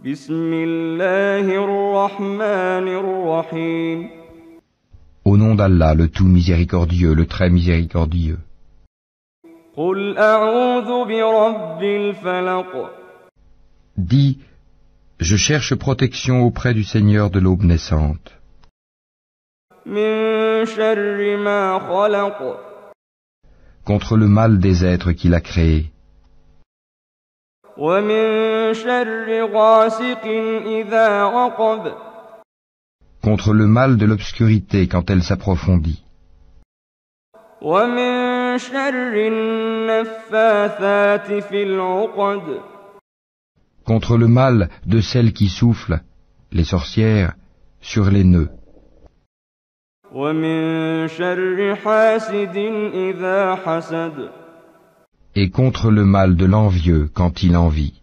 بسم الله الرحمن الرحيم Au nom d'Allah, le tout miséricordieux, le très miséricordieux. قل أعوذ برب الفلق Dis, je cherche protection auprès du Seigneur de l'aube naissante, من شر ما خلق contre le mal des êtres qu'il a créés, ومن شر غاسق إذا وقب contre le mal de l'obscurité quand elle s'approfondit, ومن شر النفاثات في العقد contre le mal de celles qui soufflent, les sorcières, sur les nœuds, ومن شر حاسد إذا حسد et contre le mal de l'envieux quand il envie.